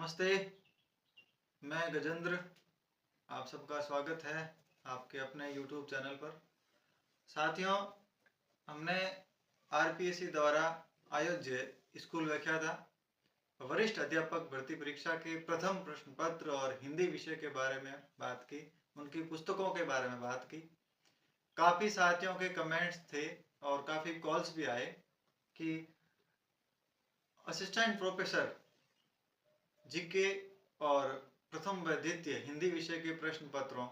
नमस्ते, मैं गजेंद्र। आप सबका स्वागत है आपके अपने YouTube चैनल पर। साथियों, हमने आरपीएससी द्वारा आयोज्य स्कूल व्याख्याता वरिष्ठ अध्यापक भर्ती परीक्षा के प्रथम प्रश्न पत्र और हिंदी विषय के बारे में बात की, उनकी पुस्तकों के बारे में बात की। काफ़ी साथियों के कमेंट्स थे और काफ़ी कॉल्स भी आए कि असिस्टेंट प्रोफेसर जीके और प्रथम व द्वितीय हिंदी विषय के प्रश्न पत्रों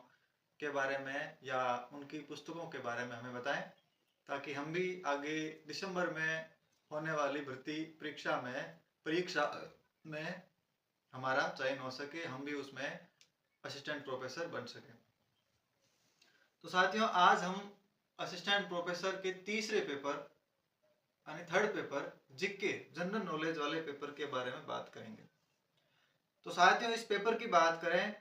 के बारे में या उनकी पुस्तकों के बारे में हमें बताएं, ताकि हम भी आगे दिसंबर में होने वाली भर्ती परीक्षा में हमारा चयन हो सके, हम भी उसमें असिस्टेंट प्रोफेसर बन सकें। तो साथियों, आज हम असिस्टेंट प्रोफेसर के तीसरे पेपर यानी third paper GK general knowledge वाले पेपर के बारे में बात करेंगे। तो साथियों, इस पेपर की बात करें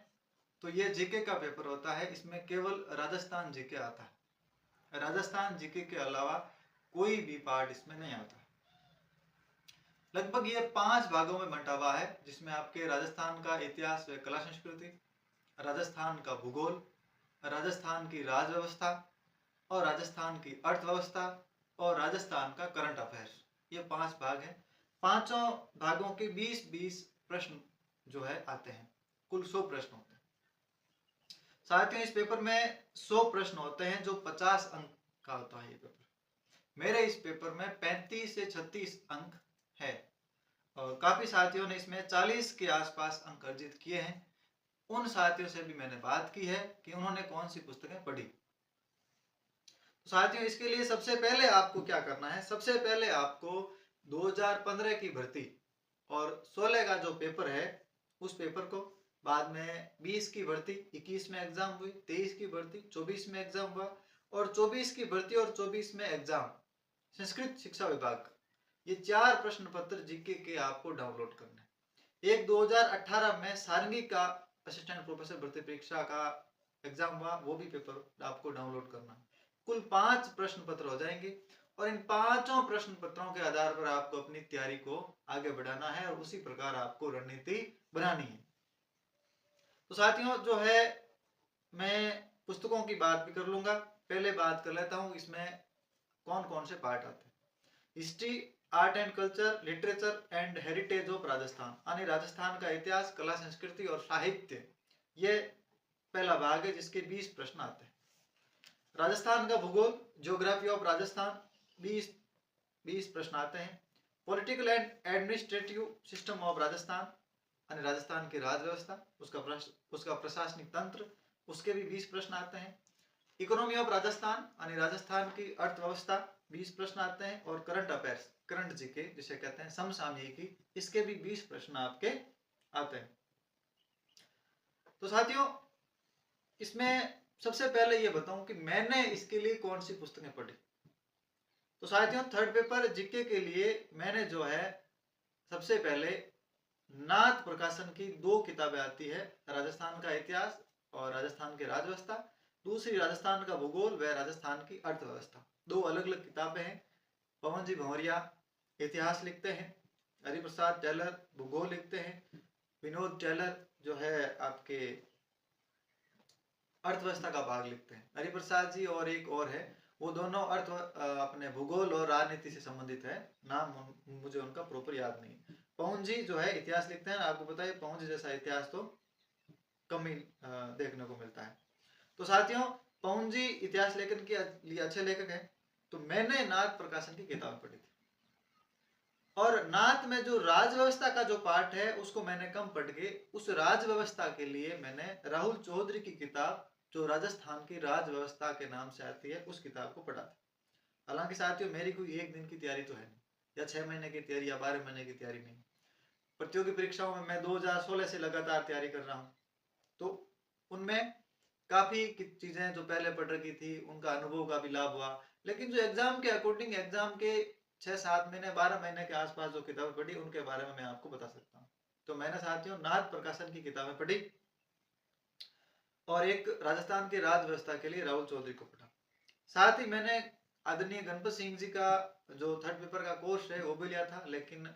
तो ये जीके का पेपर होता है। इसमें केवल राजस्थान जीके आता है। राजस्थान जीके के अलावा कोई भी पार्ट इसमें नहीं आता। लगभग ये 5 भागों में बंटा हुआ है, जिसमें आपके राजस्थान का इतिहास व कला संस्कृति, राजस्थान का भूगोल, राजस्थान की राज व्यवस्था और राजस्थान की अर्थव्यवस्था और राजस्थान का करंट अफेयर्स, ये 5 भाग हैं। पांचों भागों के 20-20 प्रश्न जो है आते हैं। कुल 100 प्रश्न होते हैं। साथियों, इस पेपर में 100 प्रश्न होते हैं, जो 50 अंक का होता है ये पेपर। मेरे इस पेपर में 35 से 36 अंक है और काफी साथियों ने इसमें 40 के आसपास अंक अर्जित किए हैं। उन साथियों से भी मैंने बात की है कि उन्होंने कौन सी पुस्तकें पढ़ी। तो साथियों, इसके लिए सबसे पहले आपको क्या करना है, सबसे पहले आपको 2015 की भर्ती और 16 का जो पेपर है उस पेपर को, बाद में 20 की भर्ती, 21 में एग्जाम हुई, 23 की भर्ती, 24 में एग्जाम हुआ और 24 की भर्ती और 24 में एग्जाम संस्कृत शिक्षा विभाग, ये 4 प्रश्न पत्र जीके के आपको डाउनलोड करने हैं। एक 2018 में सारंगी का असिस्टेंट प्रोफेसर भर्ती परीक्षा का एग्जाम हुआ, वो भी पेपर आपको डाउनलोड करना है। कुल 5 प्रश्न पत्र हो जाएंगे और इन 5 प्रश्न पत्रों के आधार पर आपको अपनी तैयारी को आगे बढ़ाना है और उसी प्रकार आपको रणनीति बनानी है। तो साथियों, जो है मैं पुस्तकों की बात भी कर लूंगा। पहले बात कर लेता हूँ इसमें कौन कौन से पार्ट आते हैं। History, art and culture, literature and heritage of Rajasthan, यानी राजस्थान का इतिहास, कला, संस्कृति और साहित्य, ये पहला भाग है जिसके 20 प्रश्न आते हैं। राजस्थान का भूगोल, ज्योग्राफी ऑफ राजस्थान, 20 प्रश्न आते हैं। Political and administrative system of Rajasthan, यानी राजस्थान की राज व्यवस्था, उसका प्रशासनिक तंत्र, उसके भी 20 प्रश्न आते हैं। इकोनॉमी ऑफ राजस्थान, यानी राजस्थान की अर्थव्यवस्था, 20 प्रश्न आते हैं। और करंट अफेयर्स, करंट जीके जिसे कहते हैं, समसामयिकी, इसके भी 20 प्रश्न आपके आते हैं। तो साथियों, इसमें सबसे पहले ये बताऊं कि मैंने इसके लिए कौन सी पुस्तकें पढ़ी। तो साथियों, थर्ड पेपर जीके के लिए मैंने जो है सबसे पहले नाथ प्रकाशन की 2 किताबें आती है, राजस्थान का इतिहास और राजस्थान की राज व्यवस्था, दूसरी राजस्थान का भूगोल व राजस्थान की अर्थव्यवस्था। 2 अलग अलग किताबें हैं। पवन जी भंवरिया इतिहास लिखते हैं, हरिप्रसाद टेलर भूगोल लिखते हैं, विनोद टेलर जो है आपके अर्थव्यवस्था का भाग लिखते हैं। हरिप्रसाद जी और एक और है, वो दोनों अपने भूगोल और राजनीति से संबंधित है, नाम मुझे उनका प्रॉपर याद नहीं। पवन जी जो है इतिहास लिखते हैं। आपको पता है पवन जी जैसा इतिहास तो कम ही देखने को मिलता है। तो साथियों, पवन जी इतिहास लेखन के लिए अच्छे लेखक हैं। तो मैंने नाथ प्रकाशन की किताब पढ़ी थी और नाथ में जो राज व्यवस्था का जो पार्ट है उसको मैंने कम पढ़ के उस राज व्यवस्था के लिए मैंने राहुल चौधरी की किताब जो राजस्थान की राज व्यवस्था के नाम से आती है उस किताब को पढ़ा था। हालांकि साथियों, मेरी कोई एक दिन की तैयारी तो है नहीं, या 6 महीने की तैयारी या 12 महीने की तैयारी नहीं। प्रतियोगी परीक्षाओं में मैं 2016 से लगातार तैयारी कर रहा हूँ। तो उनमें काफ़ी चीज़ें जो पहले पढ़ रखी थी उनका अनुभव का भी लाभ हुआ, लेकिन जो एग्जाम के अकॉर्डिंग, एग्जाम के 6-7 महीने 12 महीने के आसपास जो किताबें पढ़ी उनके बारे में मैं आपको बता सकता हूँ। तो मैंने साथियों नाथ प्रकाशन की किताबें पढ़ी और एक राजस्थान की राज व्यवस्था के लिए राहुल चौधरी को पढ़ा। साथ ही मैंने आदरणीय गणपत सिंह जी का जो थर्ड पेपर का कोर्स है वो भी लिया था, लेकिन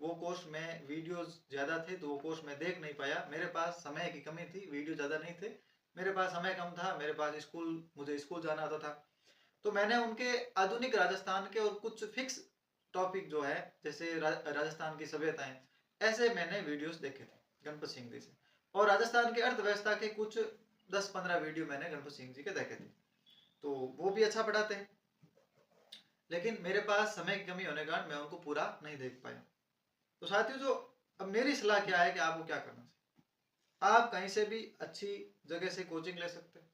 वो कोर्स में वीडियोस ज़्यादा थे तो वो कोर्स मैं देख नहीं पाया, मेरे पास समय की कमी थी, वीडियो ज़्यादा नहीं थे, मेरे पास समय कम था, मेरे पास मुझे स्कूल जाना होता था। तो मैंने उनके आधुनिक राजस्थान के और कुछ फिक्स टॉपिक जो है, जैसे राजस्थान की सभ्यताएं, ऐसे मैंने वीडियोस देखे थे गणपत सिंह जी से। और राजस्थान की अर्थव्यवस्था के कुछ 10-15 वीडियो मैंने गणपत सिंह जी के देखे थे, तो वो भी अच्छा पढ़ाते हैं, लेकिन मेरे पास समय की कमी होने के कारण मैं उनको पूरा नहीं देख पाया। तो साथियों, जो अब मेरी सलाह क्या है कि आपको क्या करना चाहिए। आप कहीं से भी अच्छी जगह से कोचिंग ले सकते हैं,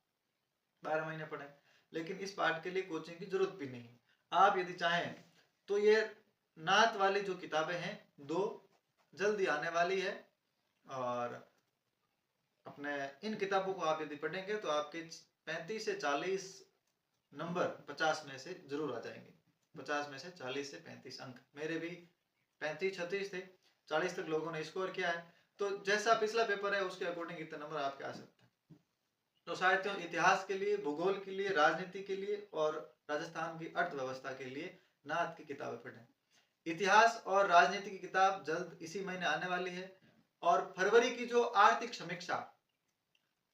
12 महीने पढ़ें, लेकिन इस पार्ट के लिए कोचिंग की जरूरत भी नहीं है। आप यदि चाहें तो ये नात वाली जो किताबें हैं 2 जल्दी आने वाली है, और अपने इन किताबों को आप यदि पढ़ेंगे तो आपके 35 से 40 नंबर 50 में से जरूर आ जाएंगे। 50 में से 40 से 35 अंक, मेरे भी 35-36 थे, 40 तक लोगों ने स्कोर किया है। तो जैसा पिछला पेपर है उसके अकॉर्डिंग इतने नंबर आपके आ सकते हैं। तो साहित्यों, इतिहास के लिए, भूगोल के लिए, राजनीति के लिए और राजस्थान की अर्थव्यवस्था के लिए नाथ की किताबें पढ़ें। इतिहास और राजनीति की किताब जल्द इसी महीने आने वाली है, और फरवरी की जो आर्थिक समीक्षा,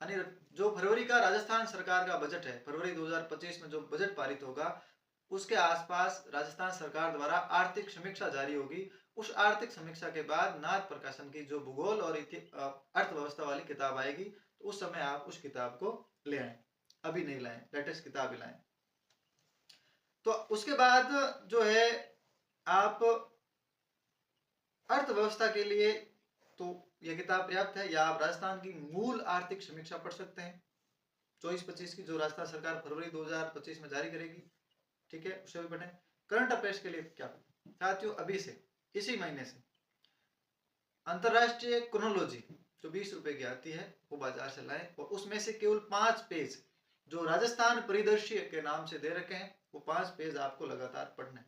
यानी जो फरवरी का राजस्थान सरकार का बजट है, फरवरी 2025 में जो बजट पारित होगा, उसके आसपास राजस्थान सरकार द्वारा आर्थिक समीक्षा जारी होगी। उस आर्थिक समीक्षा के बाद नाथ प्रकाशन की जो भूगोल और अर्थव्यवस्था वाली किताब आएगी, तो उस समय आप उस किताब को ले आए, अभी नहीं लाएं, लेटेस्ट किताब ही लाएं। तो उसके बाद जो है, आप अर्थव्यवस्था के लिए तो यह किताब पर्याप्त है, या आप राजस्थान की मूल आर्थिक समीक्षा पढ़ सकते हैं 24-25 की, जो राजस्थान सरकार फरवरी 2025 में जारी करेगी, ठीक है, उसे भी पढ़ें। करंट अफेयर्स के लिए क्या पढ़ें साथियों, अभी से, इसी महीने से अंतरराष्ट्रीय क्रोनोलॉजी जो 20 रुपए की आती है वो बाजार से लाएं, और उसमें से केवल 5 पेज जो राजस्थान परिदृश्य के नाम से दे रखे हैं, वो 5 पेज आपको लगातार पढ़ने।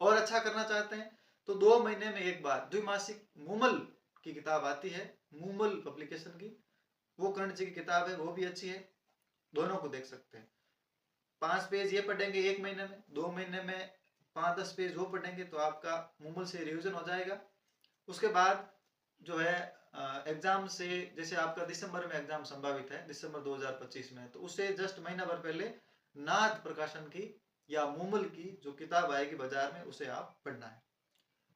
और अच्छा करना चाहते हैं तो 2 महीने में एक बार द्विमासिक मूमल की किताब आती है, मूमल पब्लिकेशन की, वो कर्ण जी की किताब है, वो भी अच्छी है, दोनों को देख सकते हैं। 5 पेज ये पढ़ेंगे 1 महीने में, 2 महीने में 5-10 पेज वो पढ़ेंगे, तो आपका मूमल से रिविजन हो जाएगा। उसके बाद जो है एग्जाम से, जैसे आपका दिसंबर में एग्जाम संभावित है, दिसंबर 2025 में, तो उससे जस्ट महीना भर पहले नाथ प्रकाशन की या मूमल की जो किताब आएगी बाजार में, उसे आप पढ़ना है।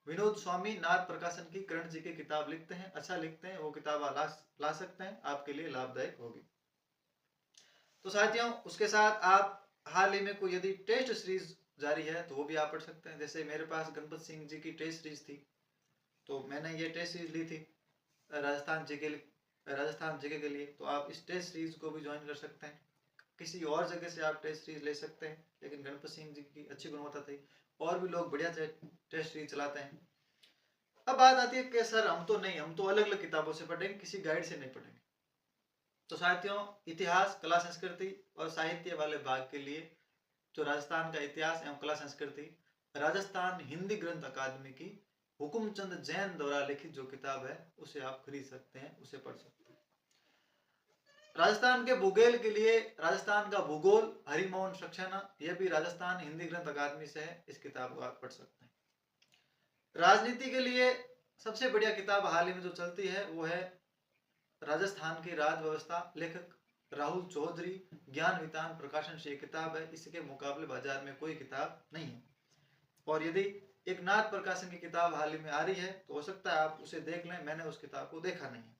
विनोद स्वामी नाथ प्रकाशन की कर्ण जी की किताब लिखते हैं, अच्छा लिखते हैं, वो किताब ला सकते हैं, आपके लिए लाभदायक होगी। तो साथियों, उसके साथ आप हाल ही में कोई यदि टेस्ट सीरीज जारी है तो वो भी आप पढ़ सकते हैं। जैसे मेरे पास गणपत सिंह जी की टेस्ट सीरीज थी, तो मैंने ये टेस्ट सीरीज ली थी राजस्थान जीके के लिए, तो आप इस टेस्ट सीरीज को भी ज्वाइन कर सकते हैं। किसी और जगह से आप टेस्ट सीरीज ले सकते हैं, लेकिन गणपत सिंह जी की अच्छी गुणवत्ता थी, और भी लोग बढ़िया टेस्ट सीरीज चलाते हैं। अब बात आती है कि सर हम तो अलग अलग किताबों से पढ़ेंगे, किसी गाइड से नहीं पढ़ेंगे। तो साथियों, इतिहास, कला, संस्कृति और साहित्य वाले भाग के लिए जो राजस्थान का इतिहास एवं कला संस्कृति, राजस्थान हिंदी ग्रंथ अकादमी की हुकुमचंद जैन द्वारा लिखित जो किताब है, उसे आप खरीद सकते हैं, उसे पढ़ सकते हैं। राजस्थान के भूगोल के लिए राजस्थान का भूगोल हरिमोहन सक्सेना, यह भी राजस्थान हिंदी ग्रंथ अकादमी से है, इस किताब को आप पढ़ सकते हैं। राजनीति के लिए सबसे बढ़िया किताब हाल ही में जो चलती है वो है राजस्थान की राज व्यवस्था, लेखक राहुल चौधरी, ज्ञान वितान प्रकाशन से किताब है, इसके मुकाबले बाजार में कोई किताब नहीं है। और यदि एक नाथ प्रकाशन की किताब हाल ही में आ रही है तो हो सकता है आप उसे देख लें, मैंने उस किताब को देखा नहीं है।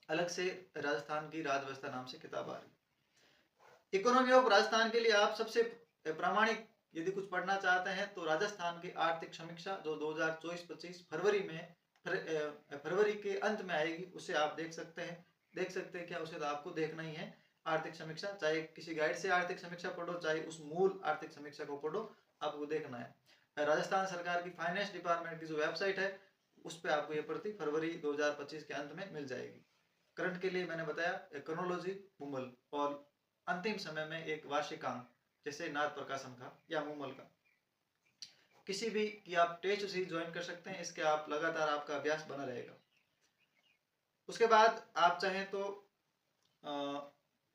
अलग से राजस्थान की राज व्यवस्था नाम से किताब आ रही। इकोनॉमी ऑफ राजस्थान के लिए आप सबसे प्रामाणिक यदि कुछ पढ़ना चाहते हैं तो राजस्थान की आर्थिक समीक्षा जो 2024-25 फरवरी के अंत में आएगी, उसे आप देख सकते हैं। क्या उसे तो आपको देखना ही है, आर्थिक समीक्षा, चाहे किसी गाइड से आर्थिक समीक्षा पढ़ो, चाहे उस मूल आर्थिक समीक्षा को पढ़ो, आपको देखना है। राजस्थान सरकार की फाइनेंस डिपार्टमेंट की जो वेबसाइट है, उस पर आपको ये प्रति फरवरी 2025 के अंत में मिल जाएगी। करंट के लिए मैंने बताया क्रोनोलॉजी, मूमल, और अंतिम समय में एक वार्षिकांक जैसे नाथ प्रकाशन का या मूमल का, किसी भी की आप टेस्ट सीरीज ज्वाइन कर सकते हैं, इसके आप लगातार आपका अभ्यास बना रहेगा। उसके बाद आप चाहें तो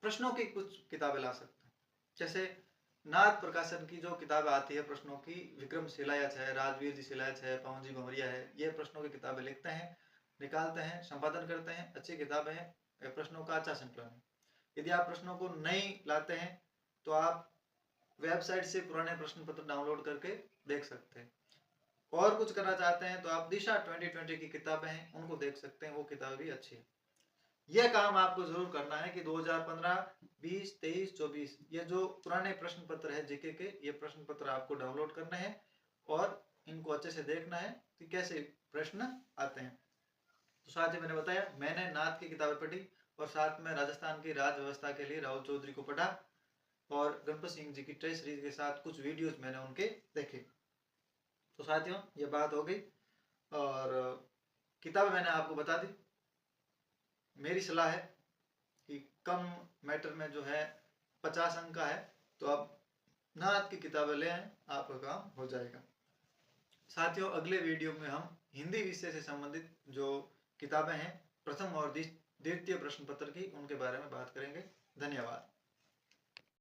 प्रश्नों की कुछ किताबें ला सकते हैं, जैसे नाथ प्रकाशन की जो किताबें आती है प्रश्नों की, विक्रम शिलायत है, राजवीर जी शिलायत है, पवन जी भंवरिया है, ये प्रश्नों की किताबें लिखते हैं, निकालते हैं, संपादन करते हैं, अच्छी किताबें हैं, प्रश्नों का अच्छा संकलन है। यदि आप प्रश्नों को नहीं लाते हैं तो आप वेबसाइट से पुराने प्रश्न पत्र डाउनलोड करके देख सकते हैं। और कुछ करना चाहते हैं तो आप दिशा 2020 की किताबें हैं उनको देख सकते हैं, वो किताबें भी अच्छी है। यह काम आपको जरूर करना है कि 2015, 20, 23, 24 ये जो पुराने प्रश्न पत्र है जीके के, ये प्रश्न पत्र आपको डाउनलोड करने हैं और इनको अच्छे से देखना है कि कैसे प्रश्न आते हैं। तो साथ ही मैंने बताया मैंने नाथ की किताबें पढ़ी और साथ में राजस्थान की राज व्यवस्था के लिए राहुल चौधरी को पढ़ा और गणपत सिंह जी की टेस्ट सीरीज के साथ कुछ वीडियोस मैंने उनके देखे। तो साथियों ये बात हो गई और किताबें मैंने आपको बता दी। मेरी सलाह है कि कम मैटर में जो है 50 अंक का है तो आप नाथ की किताबें ले आए, आपका काम हो जाएगा। साथियों अगले वीडियो में हम हिंदी विषय से संबंधित जो किताबें हैं प्रथम और द्वितीय प्रश्न पत्र की, उनके बारे में बात करेंगे।